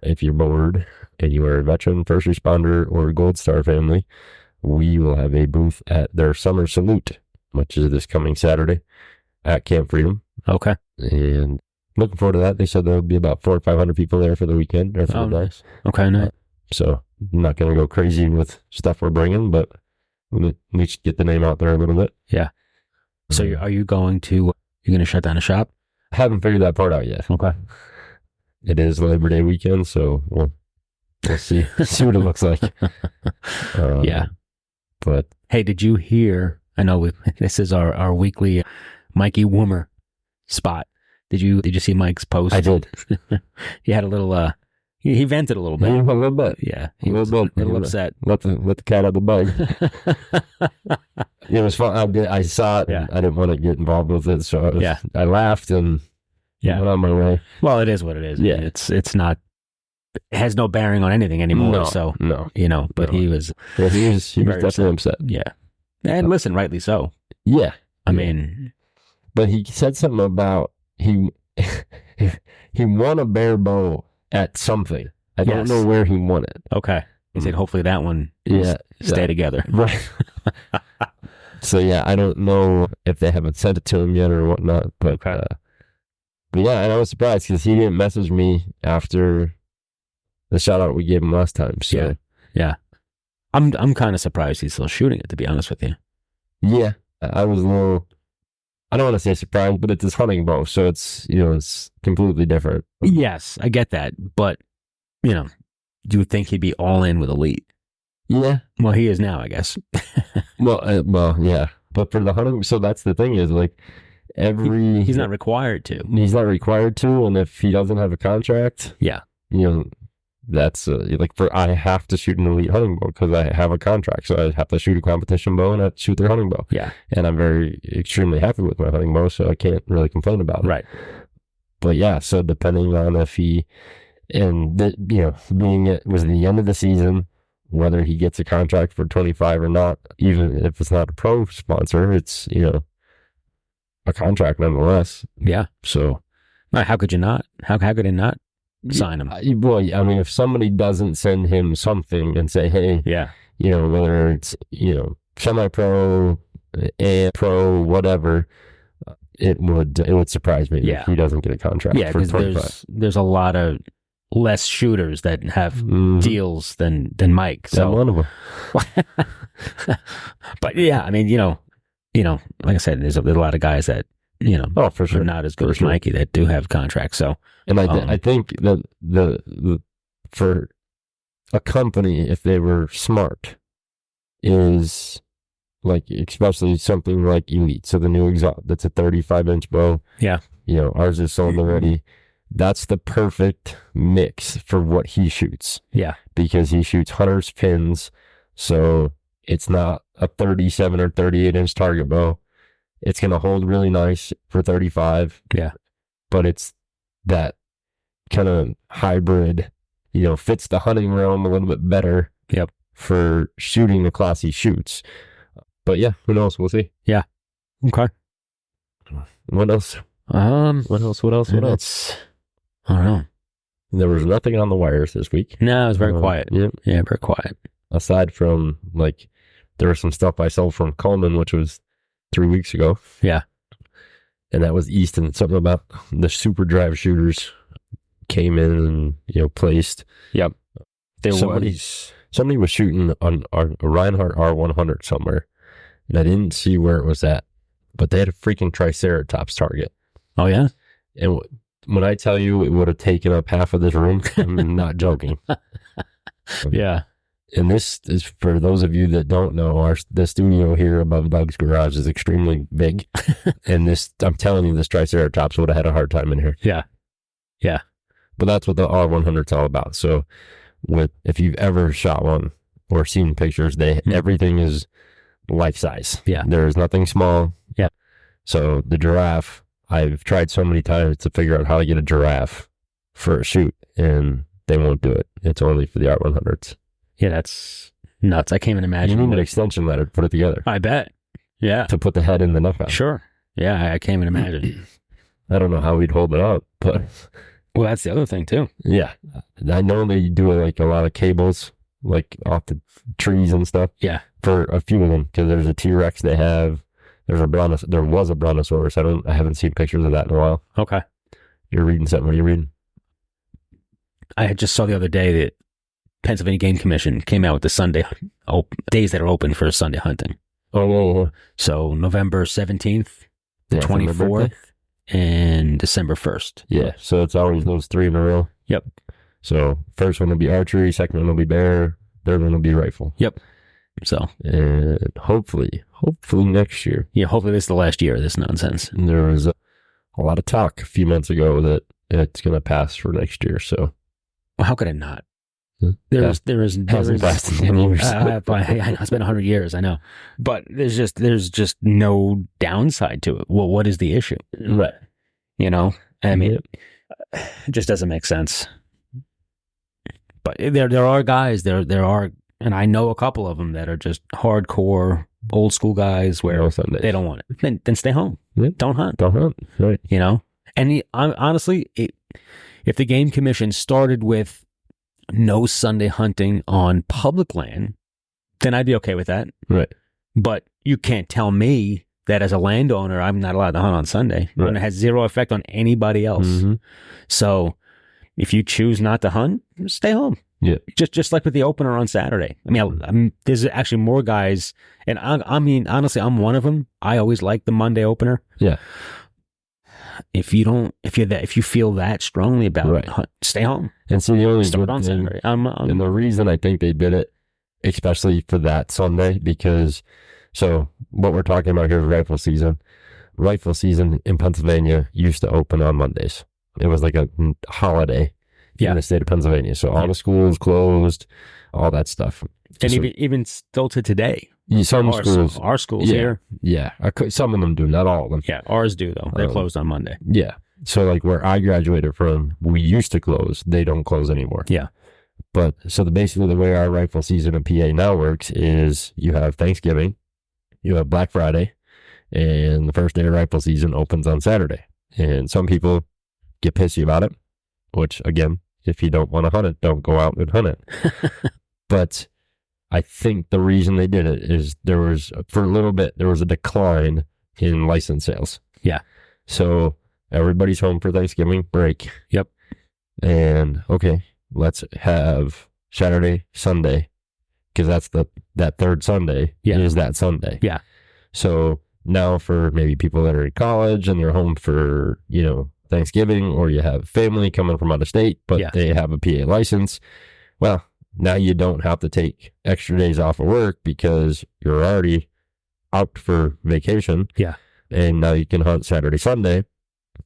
if you're bored and you are a veteran, first responder, or Gold Star family, we will have a booth at their Summer Salute, which is this coming Saturday at Camp Freedom. Okay. And looking forward to that. They said there'll be about 400 or 500 people there for the weekend. Or for the day. Nice. Okay, nice. So I'm not going to go crazy with stuff we're bringing, but we'll at least get the name out there a little bit. Yeah. So you're going to shut down a shop? I haven't figured that part out yet. Okay. It is Labor Day weekend, so we'll see what it looks like. Yeah. But hey, did you hear? I know this is our weekly Mikey Woomer spot. Did you see Mike's post? I did. He had a little. He vented a little bit. A little bit. Yeah, he was a little upset. Let the cat out of the bag. It was fun. I saw it. Yeah. I didn't want to get involved with it, so I laughed and went on my way. Well, it is what it is. Yeah, it's not. It has no bearing on anything anymore. No, so no, But he was. Yeah, he was definitely upset. Yeah, and listen, rightly so. Yeah, I mean, but he said something about he won a bear bow at something. I don't know where he won it. Okay. He said, hopefully that one stay together. Right. So, I don't know if they haven't sent it to him yet or whatnot. But, but yeah, and I was surprised because he didn't message me after the shout out we gave him last time. So. Yeah. I'm kind of surprised he's still shooting it, to be honest with you. Yeah. I was a little, I don't want to say surprised, but it's his hunting bow. So it's, it's completely different. Yes, I get that. But, do you think he'd be all in with Elite? Yeah. Well, he is now, I guess. well, yeah. But for the hunting, so that's the thing is like he's not required to. He's not required to. And if he doesn't have a contract, that's I have to shoot an Elite hunting bow because I have a contract. So I have to shoot a competition bow and I shoot their hunting bow. Yeah. And I'm extremely happy with my hunting bow. So I can't really complain about it. Right. But so depending on if he, being it was the end of the season, whether he gets a contract for 25 or not, even if it's not a pro sponsor, it's, a contract nonetheless. Yeah. So. How could you not? How could he not sign him? Well, I mean, if somebody doesn't send him something and say, hey, whether it's, semi-pro, A pro, whatever, it would surprise me Yeah. if he doesn't get a contract. Yeah, for because 25. there's a lot of less shooters that have deals than Mike. So I'm one of them. But yeah, I mean, like I said, there's a lot of guys that Oh, for sure. are not as good For as sure. Mikey that do have contracts. So, And I think that the for a company, if they were smart, is like, especially something like Elite. So the new exhaust, that's a 35-inch bow. Yeah. Ours is sold already. That's the perfect mix for what he shoots. yeah, Because he shoots hunter's pins. So it's not a 37 or 38-inch target bow. It's going to hold really nice for 35. Yeah. But it's that kind of hybrid, fits the hunting realm a little bit better. Yep. For shooting the class he shoots. But yeah, who knows? We'll see. okay. What else? What else? I don't know. There was nothing on the wires this week. No, it was very quiet. Yep. Yeah, very quiet. Aside from, there was some stuff I sold from Coleman, which was 3 weeks ago. Yeah. And that was Easton. Something about the super drive shooters came in and, placed. Yep. Somebody was shooting on a Reinhardt R100 somewhere, and I didn't see where it was at, but they had a freaking Triceratops target. Oh, yeah? And when I tell you it would have taken up half of this room, I'm not joking. Yeah. And this is for those of you that don't know, the studio here above Doug's garage is extremely big. And I'm telling you, this Triceratops would have had a hard time in here. Yeah. Yeah. But that's what the R100 is all about. So if you've ever shot one or seen pictures, everything is life size. Yeah. There is nothing small. Yeah. So the giraffe, I've tried so many times to figure out how to get a giraffe for a shoot, and they won't do it. It's only for the R100s. Yeah, that's nuts. I can't even imagine. You need an extension ladder to put it together. I bet. Yeah. To put the head in the knuckle. Sure. Yeah, I can't even imagine. I don't know how we'd hold it up, but... Well, that's the other thing, too. Yeah. I know they do a lot of cables, off the trees and stuff. Yeah. For a few of them, because there's a T-Rex they have. There was a Brontosaurus. I haven't seen pictures of that in a while. Okay. You're reading something. What are you reading? I just saw the other day that Pennsylvania Game Commission came out with the Sunday days that are open for Sunday hunting. Oh. So November 17th, Yeah, 24th, and December 1st. Yeah, so it's always those 3 in a row. Yep. So first one will be archery, second one will be bear, third one will be rifle. Yep. So. And hopefully next year. Yeah, hopefully this is the last year of this nonsense. There was a lot of talk a few months ago that it's going to pass for next year, so. Well, how could it not? There is hasn't passed in 10 years. I know, it's been 100 years, I know. But there's just no downside to it. Well, what is the issue? Right. I mean, it just doesn't make sense. But there are guys, there are, and I know a couple of them that are just hardcore old school guys where they don't want it. Then stay home. Yeah. Don't hunt. Right. And honestly, if the Game Commission started with no Sunday hunting on public land, then I'd be okay with that. Right. But you can't tell me that as a landowner, I'm not allowed to hunt on Sunday. Right. And it has zero effect on anybody else. Mm-hmm. So if you choose not to hunt, stay home. Yeah. Just like with the opener on Saturday. I mean, there's actually more guys, and I mean, honestly, I'm one of them. I always like the Monday opener. Yeah. If you feel that strongly about it, stay home. And see, the only Start on Saturday. And the reason I think they did it, especially for that Sunday, because so what we're talking about here is rifle season. Rifle season in Pennsylvania used to open on Mondays. It was like a holiday in the state of Pennsylvania. So all the schools closed, all that stuff. And even still to today. Our schools here. Yeah. Some of them do, not all of them. Yeah, ours do, though. They're closed on Monday. Yeah. So where I graduated from, we used to close. They don't close anymore. Yeah. But so basically the way our rifle season in PA now works is you have Thanksgiving, you have Black Friday, and the first day of rifle season opens on Saturday. And some people get pissy about it, which, again, if you don't want to hunt it, don't go out and hunt it. But I think the reason they did it is for a little bit, there was a decline in license sales. Yeah. So everybody's home for Thanksgiving break. Yep. And okay, let's have Saturday, Sunday, because that third Sunday is that Sunday. Yeah. So now for maybe people that are in college and they're home for, Thanksgiving, or you have family coming from out of state, but they have a PA license. Well, now you don't have to take extra days off of work because you're already out for vacation. Yeah. And now you can hunt Saturday, Sunday.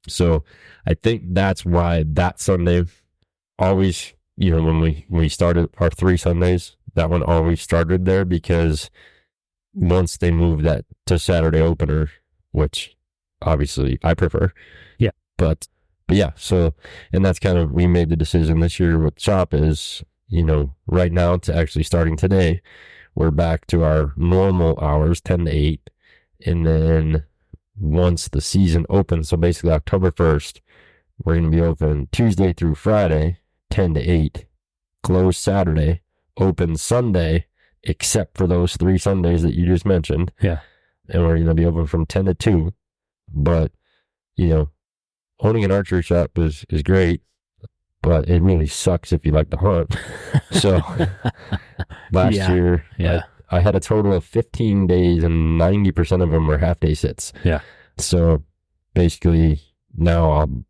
So I think that's why that Sunday always, when we started our 3 Sundays, that one always started there, because once they moved that to Saturday opener, which obviously I prefer. Yeah. But yeah, so, and that's kind of, we made the decision this year with shop is, right now to actually starting today, we're back to our normal hours, 10 to 8. And then once the season opens, so basically October 1st, we're going to be open Tuesday through Friday, 10 to 8, close Saturday, open Sunday, except for those 3 Sundays that you just mentioned. Yeah. And we're going to be open from 10 to 2. But, owning an archery shop is great, but it really sucks if you like to hunt. So last year, I had a total of 15 days and 90% of them were half-day sits. Yeah. So basically now I'll,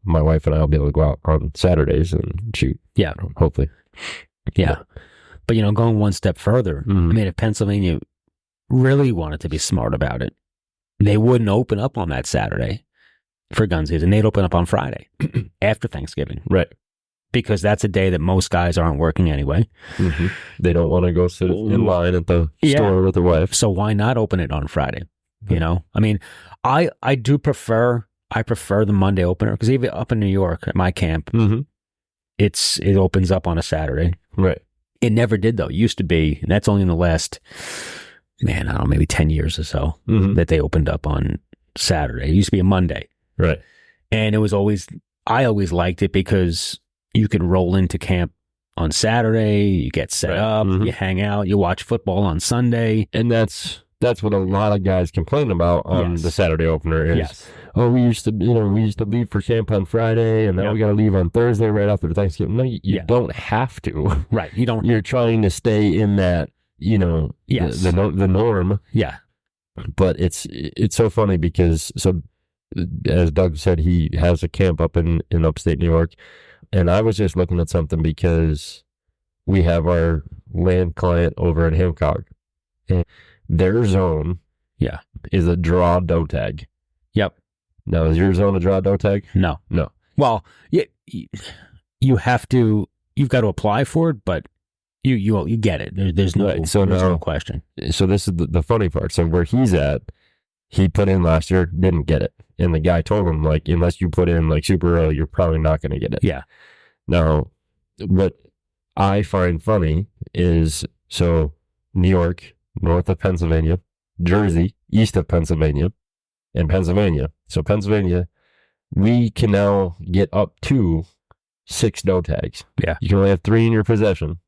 my wife and I will be able to go out on Saturdays and shoot. Yeah. Hopefully. Yeah. But, going one step further, I mean, if Pennsylvania really wanted to be smart about it, they wouldn't open up on that Saturday for gun season. They'd open up on Friday after Thanksgiving. Right. Because that's a day that most guys aren't working anyway. Mm-hmm. They don't want to go sit in line at the store with their wife. So why not open it on Friday? I mean, I prefer the Monday opener, because even up in New York at my camp, it opens up on a Saturday. Right. It never did, though. It used to be, and that's only in the last, I don't know, maybe 10 years or so that they opened up on Saturday. It used to be a Monday. Right. And I always liked it because you could roll into camp on Saturday, you get set up, you hang out, you watch football on Sunday. And that's what a lot of guys complain about on the Saturday opener is, we used to leave for camp on Friday, and now we got to leave on Thursday right after Thanksgiving. No, you don't have to. Right. You don't. You're trying to stay in that, the norm. Yeah. But it's so funny because, as Doug said, he has a camp up in upstate New York. And I was just looking at something because we have our land client over in Hancock, and their zone is a draw doe tag. Yep. Now, is your zone a draw doe tag? No. Well, you've got to apply for it, but you get it. There's no question. So this is the funny part. So where he's at, he put in last year, didn't get it. And the guy told him, unless you put in super early, you're probably not going to get it. Yeah. Now, what I find funny is, so New York, north of Pennsylvania, Jersey, east of Pennsylvania, and Pennsylvania. So Pennsylvania, we can now get up to 6 doe tags. Yeah. You can only have 3 in your possession,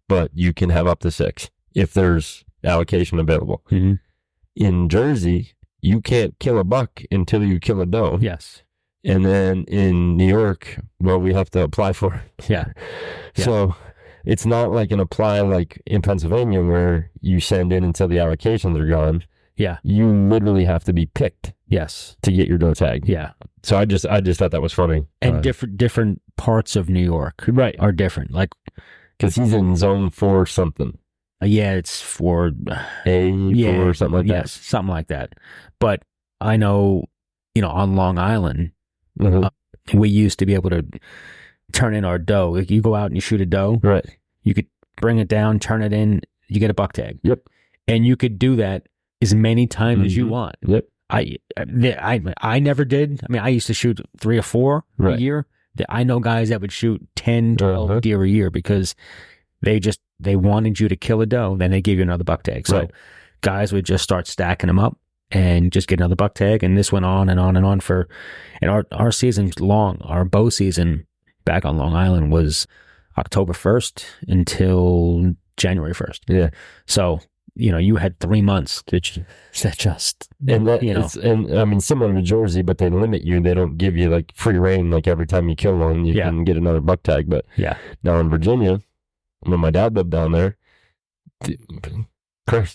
but you can have up to 6 if there's allocation available. Mm-hmm. In Jersey, you can't kill a buck until you kill a doe. Yes. And then in New York, we have to apply for it. Yeah. So it's not like an apply like in Pennsylvania where you send in until the allocations are gone. Yeah. You literally have to be picked. Yes. To get your doe tag. Yeah. So I just thought that was funny. And different parts of New York are different. Because he's in zone 4 something. It's for A4 or something like that. Yes, something like that. But I know, on Long Island, we used to be able to turn in our doe. You go out and you shoot a doe. Right. You could bring it down, turn it in, you get a buck tag. Yep. And you could do that as many times as you want. Yep. I never did. I mean, I used to shoot 3 or 4 a year. I know guys that would shoot 10, 12 deer a year because they wanted you to kill a doe, then they give you another buck tag. So guys would just start stacking them up and just get another buck tag. And this went on and on and on and our season's long. Our bow season back on Long Island was October 1st until January 1st. Yeah. So you had 3 months to just, and that, and I mean, similar to Jersey, but they limit you. They don't give you like free reign. Like every time you kill one, you can get another buck tag. But now in Virginia, when my dad lived down there,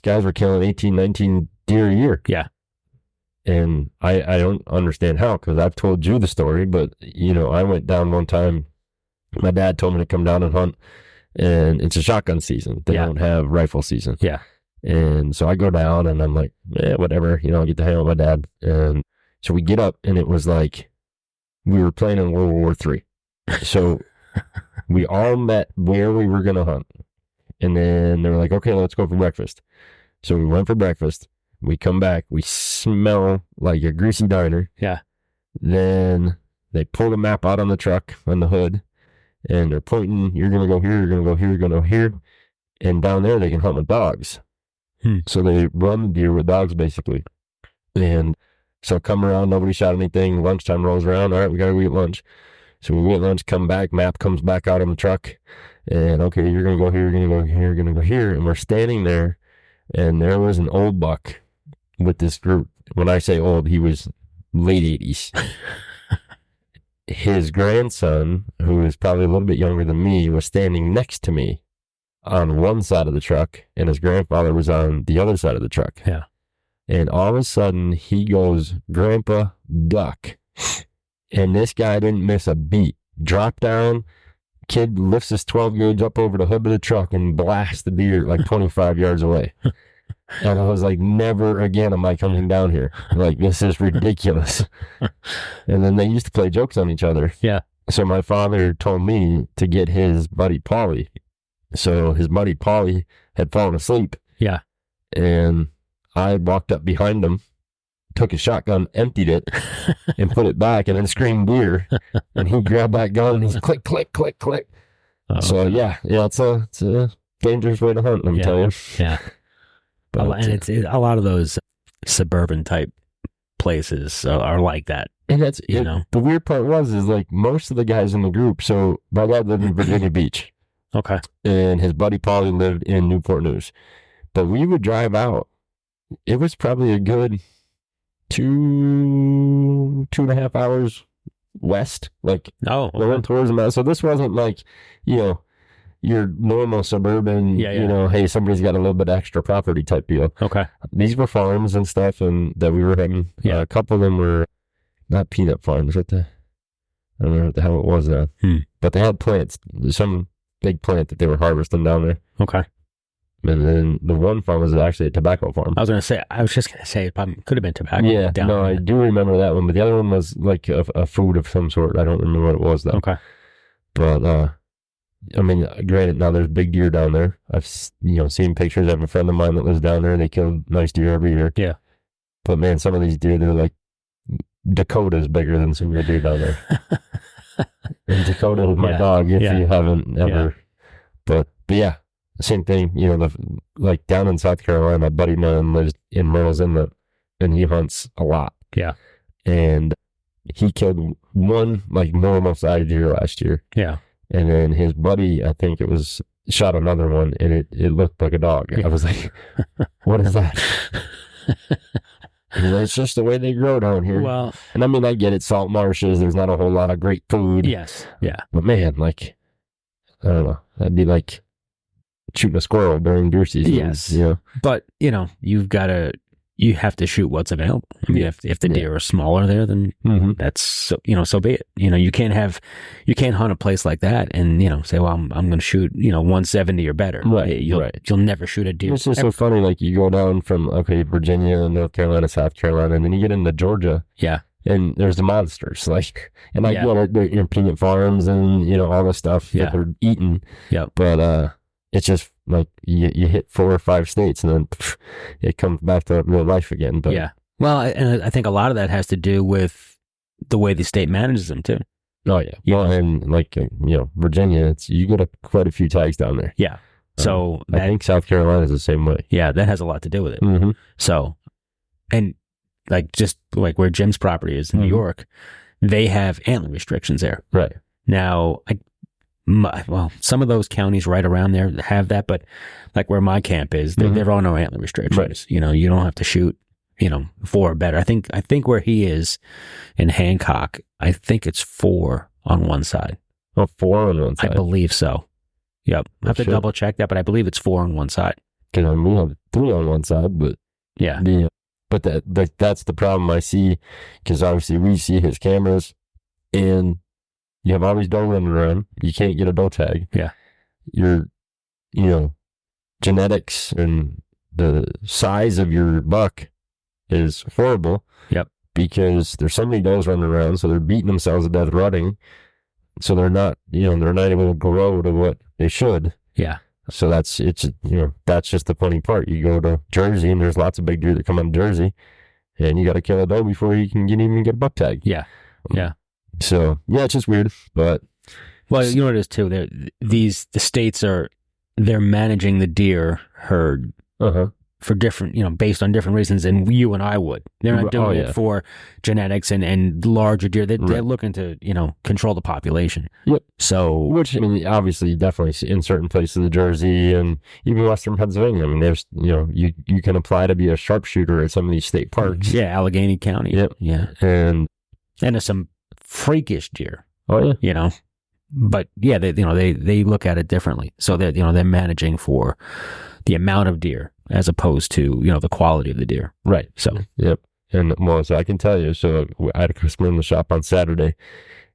guys were killing 18, 19 deer a year. Yeah. And I don't understand how, because I've told you the story, but I went down one time. My dad told me to come down and hunt, and it's a shotgun season. They don't have rifle season. Yeah. And so I go down and I'm like, whatever, I'll get to hang out with my dad. And so we get up and it was like we were playing in World War III. So we all met where we were going to hunt. And then they were like, okay, let's go for breakfast. So we went for breakfast. We come back. We smell like a greasy diner. Yeah. Then they pulled a map out on the truck, on the hood, and they're pointing, you're going to go here, you're going to go here, you're going to go here. And down there, they can hunt with dogs. So they run the deer with dogs, basically. And so come around, nobody shot anything. Lunchtime rolls around. All right, we got to go eat lunch. So we get lunch, come back, map comes back out on the truck. And okay, you're going to go here, you're going to go here, you're going to go here. And we're standing there, and there was an old buck with this group. When I say old, he was late 80s. His grandson, who is probably a little bit younger than me, was standing next to me on one side of the truck, and his grandfather was on the other side of the truck. Yeah. And all of a sudden, he goes, "Grandpa, duck." And this guy didn't miss a beat. Drop down, kid lifts his 12 gauge up over the hood of the truck and blasts the deer like 25 yards away. And I was like, never again am I coming down here. Like, this is ridiculous. And then they used to play jokes on each other. Yeah. So my father told me to get his buddy Paulie. So his buddy Paulie had fallen asleep. Yeah. And I walked up behind him, took his shotgun, emptied it, and put it back, and then screamed deer. And he grabbed that gun and he's click, click, click, click. Oh, so yeah, it's a dangerous way to hunt, let me tell you. Yeah. But, and it's a lot of those suburban type places are like that. And that's, the weird part is like most of the guys in the group. So my dad lived in Virginia Beach. Okay. And his buddy Paulie lived in Newport News. But we would drive out. It was probably a good 2.5 hours west. Like, we went towards them. So this wasn't like, your normal suburban, hey, somebody's got a little bit extra property type deal. Okay. These were farms and stuff and that we were having. Yeah. A couple of them were not peanut farms. I don't know what the hell it was now. But they had plants. Some big plant that they were harvesting down there. Okay. And then the one farm was actually a tobacco farm. I was just going to say, it probably could have been tobacco. Yeah, no, I do remember that one, but the other one was like a food of some sort. I don't remember what it was, though. Okay. But, I mean, granted, now there's big deer down there. I've, seen pictures. I have a friend of mine that lives down there, and they kill nice deer every year. Yeah. But, man, some of these deer, they're like, Dakota's bigger than some of the deer down there. And Dakota is my dog, if you haven't ever. Yeah. But yeah. Same thing, like down in South Carolina, my buddy man lives in Myrtle's Inlet, and he hunts a lot. Yeah. And he killed one, like, normal sized deer last year. Yeah. And then his buddy, I think it was, shot another one, and it looked like a dog. Yeah. I was like, what is that? It's just the way they grow down here. Well, and I mean, I get it, salt marshes, there's not a whole lot of great food. Yes. Yeah. But man, like, I don't know, that'd be like shooting a squirrel during deer season. Yes. But, you have to shoot what's available. I mean, if the deer are smaller there, then that's, so be it. You can't hunt a place like that and, say, well, I'm going to shoot, 170 or better. Right. You'll never shoot a deer. It's just so funny. Like, you go down from, Virginia, North Carolina, South Carolina, and then you get into Georgia. Yeah. And there's the monsters, like, and I get it, they're peanut farms and, all the stuff that they're eating. Yeah. But, it's just like you hit 4 or 5 states and then it comes back to real life again. But yeah. Well, and I think a lot of that has to do with the way the state manages them too. Oh yeah. Well, and like, Virginia, you get quite a few tags down there. Yeah. So I think South Carolina is the same way. Yeah. That has a lot to do with it. Mm-hmm. So, and like, just like where Jim's property is in New York, they have antler restrictions there. Right. Now, Well, some of those counties right around there have that, but like where my camp is, there are no antler restrictions. Right. You know, you don't have to shoot, 4 or better. I think where he is in Hancock, I think it's 4 on one side. Oh, 4 on one side. I believe so. Yep. I have to Shit. double check that, but I believe it's 4 on one side. Because we have 3 on one side, but Yeah. but that's the problem I see, because obviously we see his cameras, and you have all these doe running around. You can't get a doe tag. Yeah. Your, genetics and the size of your buck is horrible. Yep. Because there's so many does running around, so they're beating themselves to death running. So they're not, they're not able to grow to what they should. Yeah. So that's just the funny part. You go to Jersey and there's lots of big deer that come out of Jersey, and you got to kill a doe before you can even get a buck tag. Yeah. Yeah. So yeah, it's just weird, but well, you know what it is too. The states they're managing the deer herd for different, based on different reasons than you and I would. They're not doing it for genetics and larger deer. They're looking to, control the population. Yep. So, which, obviously definitely in certain places of Jersey and even Western Pennsylvania, there's, you can apply to be a sharpshooter at some of these state parks. Yeah. Allegheny County. Yep. Yeah. And there's some freakish deer. Oh yeah. But yeah, they look at it differently. So they're managing for the amount of deer as opposed to, the quality of the deer. Right. So, yep. And so I can tell you, so I had a customer in the shop on Saturday,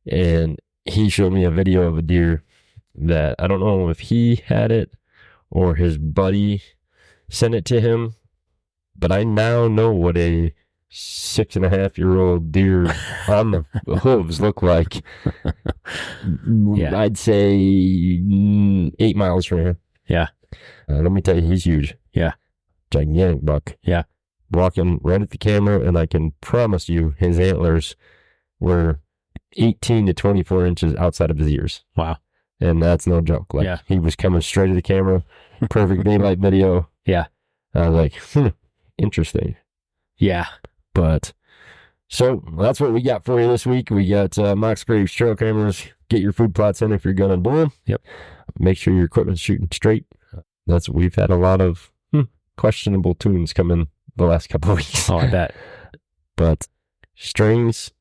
and he showed me a video of a deer that I don't know if he had it or his buddy sent it to him, but I now know what a 6.5-year-old deer on the hooves look like. Yeah. I'd say 8 miles from here. Yeah. Let me tell you, he's huge. Yeah. Gigantic buck. Yeah. Walking right at the camera, and I can promise you his antlers were 18 to 24 inches outside of his ears. Wow. And that's no joke. Like, he was coming straight at the camera. Perfect daylight video. Yeah. I was like, interesting. Yeah. But, so that's what we got for you this week. We got Mox Graves trail cameras. Get your food plots in if you're going to do them. Yep. Make sure your equipment's shooting straight. We've had a lot of questionable tunes come in the last couple of weeks. Oh, I bet. But strings,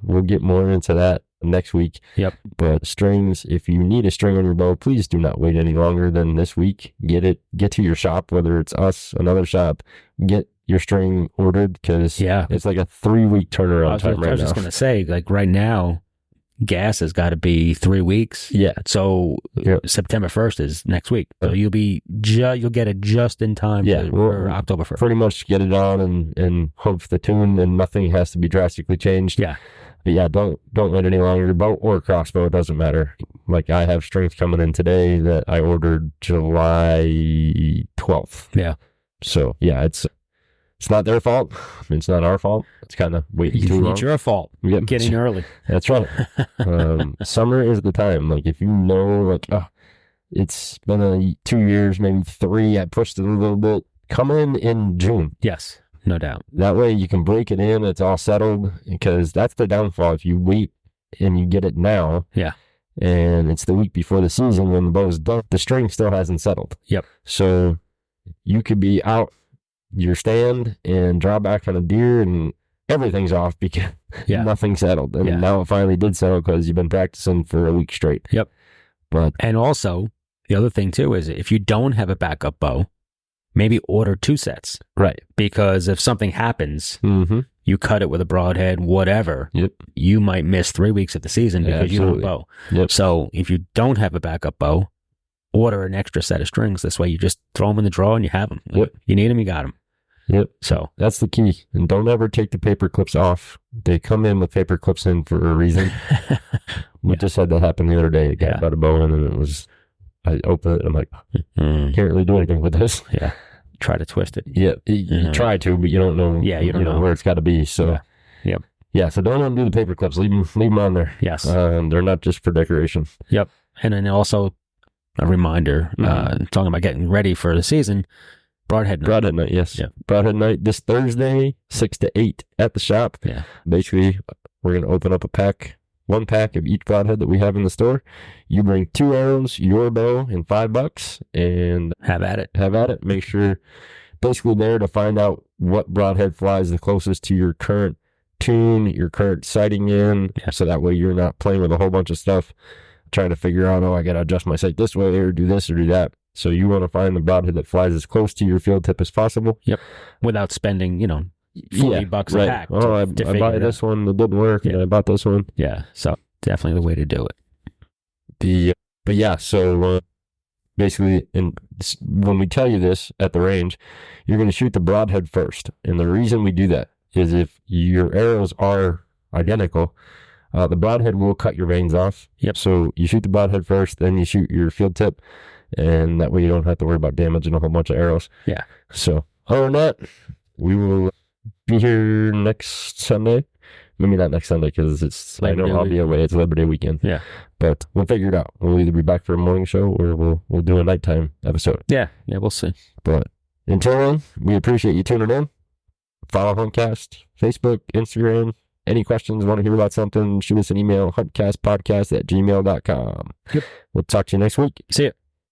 we'll get more into that next week. Yep. But strings, if you need a string on your bow, please do not wait any longer than this week. Get to your shop, whether it's us, another shop, get your string ordered, because it's like a 3-week turnaround time right now. I was just going to say, like right now, gas has got to be 3 weeks. Yeah. So September 1st is next week. So you'll get it just in time for October 1st. Pretty much get it on and hope for the tune, and nothing has to be drastically changed. Yeah. But yeah, don't wait any longer. Bow or crossbow, it doesn't matter. Like I have strings coming in today that I ordered July 12th. Yeah. So yeah, it's not their fault. It's not our fault. It's kind of waiting too long. It's your fault. Yep. Getting early. That's right. Summer is the time. Like if you know, like, it's been 2 years, maybe 3. I pushed it a little bit. Come in June. Yes, no doubt. That way you can break it in. It's all settled, because that's the downfall. If you wait and you get it now, and it's the week before the season when the bow's done, the string still hasn't settled. Yep. So you could be out your stand and draw back on a deer and everything's off because nothing settled. And now it finally did settle because you've been practicing for a week straight. Yep. But and also the other thing too is if you don't have a backup bow, maybe order 2 sets. Right. Because if something happens, you cut it with a broadhead, whatever, you might miss 3 weeks of the season because you don't have a bow. Yep. So if you don't have a backup bow, order an extra set of strings. This way you just throw them in the drawer and you have them. Yep. You need them, you got them. Yep. So that's the key. And don't ever take the paper clips off. They come in with paper clips in for a reason. We just had that happen the other day. It got out of bow in, and I opened it and I'm like, can't really do anything with this. Yeah. Try to twist it. Yeah. You try to, but you don't know. Yeah. You don't know where it's got to be. So Yep. Yeah. So don't undo the paper clips. Leave them on there. Yes. They're not just for decoration. Yep. And then also a reminder, talking about getting ready for the season, Broadhead night. Broadhead night, yes. Yeah. Broadhead night this Thursday, 6 to 8 at the shop. Yeah. Basically, we're going to open up a pack 1 pack of each broadhead that we have in the store. You bring 2 arrows, your bow, and $5, and have at it. Have at it. Make sure, basically there to find out what broadhead flies the closest to your current tune, your current sighting in, so that way you're not playing with a whole bunch of stuff, trying to figure out, I got to adjust my sight this way or do this or do that. So you want to find the broadhead that flies as close to your field tip as possible. Yep. Without spending, $40 a pack. I buy this one that didn't work, and I bought this one. Yeah. So definitely the way to do it. So basically, when we tell you this at the range, you're going to shoot the broadhead first. And the reason we do that is if your arrows are identical, the broadhead will cut your vanes off. Yep. So you shoot the broadhead first, then you shoot your field tip, and that way you don't have to worry about damaging a whole bunch of arrows. Yeah. So other than that, we will be here next Sunday. Maybe not next Sunday because I know I'll be away. It's Labor Day weekend. Yeah. But we'll figure it out. We'll either be back for a morning show or we'll do a nighttime episode. Yeah. Yeah, we'll see. But until then, we appreciate you tuning in. Follow Huntcast, Facebook, Instagram. Any questions, want to hear about something, shoot us an email, huntcastpodcast@gmail.com. Yep. We'll talk to you next week. See ya.